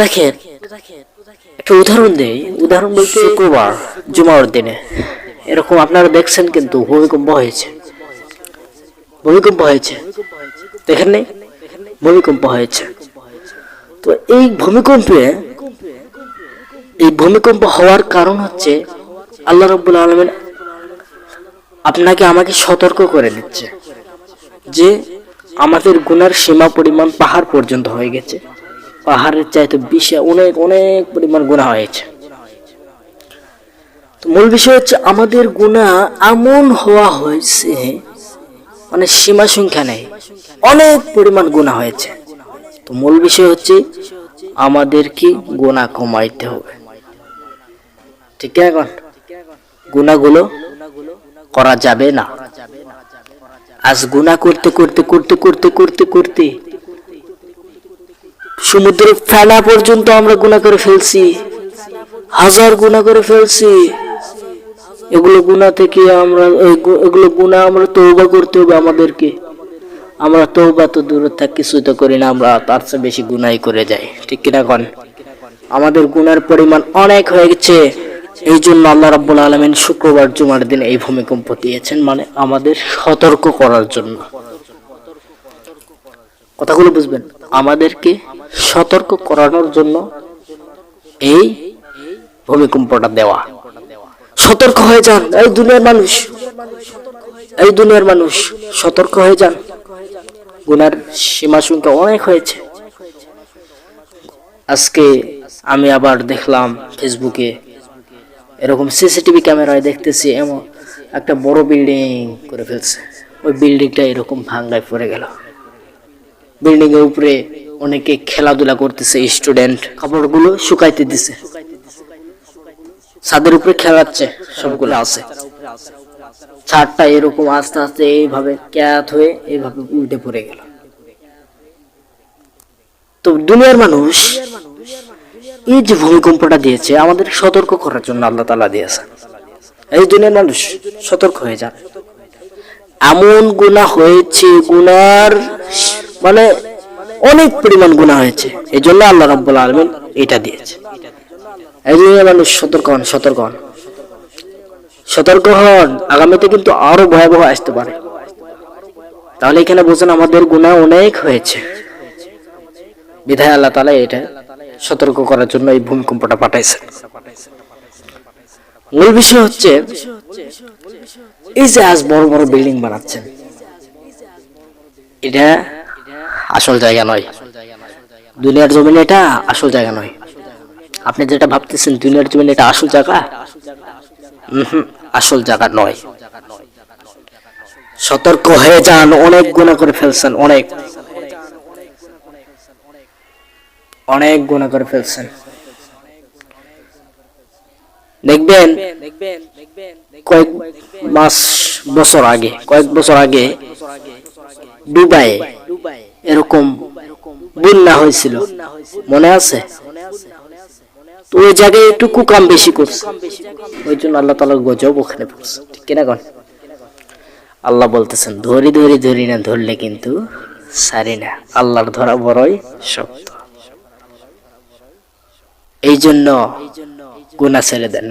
দেখেন, একটা উদাহরণ বলতে শুক্রবার জুমার দিনে এরকম আপনারা দেখছেন, কিন্তু ভূমিকম্প হয়েছে, দেখেন নাই? ভূমিকম্প হয়েছে। তো এই ভূমিকম্প হওয়ার কারণ হচ্ছে আল্লাহ রাব্বুল আলামিন আপনাকে আমাকে সতর্ক করে দিচ্ছে যে আমাদের গুনার সীমা পরিমাণ পাহাড় পর্যন্ত হয়ে গেছে। পাহাড়ের চাইতে বিশাল অনেক অনেক পরিমাণ গুনাহ হয়েছে। তো মূল বিষয় হচ্ছে আমাদের গুনাহ এমন হওয়া হয়েছে, মানে সীমা সংখ্যা নেই, অনেক পরিমাণ গুনাহ হয়েছে। তো মূল বিষয় হচ্ছে আমাদের কি গুনাহ কমাইতে হবে, ঠিক আছে? গুনাহগুলো করা যাবে না। আজ গুনাহ করতে করতে করতে করতে করতে করতে সমুদ্রের ফেনা পর্যন্ত আমরা গুনাহ করে ফেলছি, হাজার গুনাহ করে ফেলছি। এগুলো গুনাহ থেকে আমরা তওবা করতে হবে আমাদেরকে। আমরা তওবা তো দূরে থাক, কিছুই তো করি না, আমরা তার চেয়ে বেশি গুনাহই করে যাই, ঠিক কিনা কোন? আমাদের গুনার পরিমাণ অনেক হয়ে গেছে। এই জন্য আল্লাহ রাব্বুল আলামিন শুক্রবার জুমার দিন এই ভূমিকম্প দিয়েছেন, মানে আমাদের সতর্ক করার জন্য। কথাগুলো বুঝবেন, আমাদেরকে সতর্ক করানোর জন্য এই ভূমিকম্পটা দেওয়া। সতর্ক হয়ে যান এই দুনিয়ার মানুষ, সতর্ক হয়ে যান। গুনার সীমা সংখ্যা অনেক হয়েছে। আজকে আমি আবার দেখলাম ফেসবুকে এরকম সিসিটিভি ক্যামেরায় দেখতেছি, এমন একটা বড় বিল্ডিং করে ফেলছে। ওই বিল্ডিংটা এরকম ভাঙায় পড়ে গেল। বিল্ডিং এর উপরে অনেকে খেলাধুলা করতেছে, স্টুডেন্ট কাপড়গুলো শুকাইতে দিছে, ছাদের উপরে খেলাচ্ছে, সবগুলো আছে। ছাদটা এরকম আস্তে আস্তে এইভাবে ক্যাত হয়ে এইভাবে উল্টে পড়ে গেল। তো দুনিয়ার মানুষ এই যে ভূমিকম্পটা দিয়েছে আমাদের সতর্ক করার জন্য আল্লাহ তাআলা দিয়েছে। এই দুনিয়ার মানুষ সতর্ক হয়ে যান। এমন গুনাহ হয়েছে, গুনার মানে অনেক পরিমাণ গুনাহ হয়েছে, এই জন্য আল্লাহ রাব্বুল আলামিন এটা দিয়েছে। এই দুনিয়ার মানুষ সতর্ক হন। আগামীতে কিন্তু আরো ভয়াবহ আসতে পারে। তাহলে এখানে বুঝেন আমাদের গুনাহ অনেক হয়েছে, বিধায় আল্লাহ তাআলা এটা সতর্ক করার জন্য এই ভূমিকম্পটা পাঠাইছে। মূল বিষয় হচ্ছে এই যে আজ বড় বড় বিল্ডিং বানাচ্ছেন, এটা আসল জায়গা নয়। দুনিয়ার জমিনে এটা আসল জায়গা নয়। আপনি যেটা ভাবতেছেন দুনিয়ার জমিনে এটা আসল জায়গা, আসল জায়গা নয়। সতর্ক হয়ে যান, অনেক গুনাহ করে ফেলছেন, অনেক গুনাহ করে ফেলছেন। দেখবেন কয়েক বছর আগে দুবাই এরকম বন্যা হয়েছিল, মনে আছে? তো ওই জায়গায় একটু কুকাম বেশি করছে, ওই জন্য আল্লাহ তাআলার গজব ওখানে পড়ছে, ঠিক কিনা কোন? আল্লাহ বলতেছেন ধরি না, ধরলে কিন্তু সারি না। আল্লাহর ধরা বড়ই শক্ত। এই জন্য গুনাহ ছেড়ে দেন।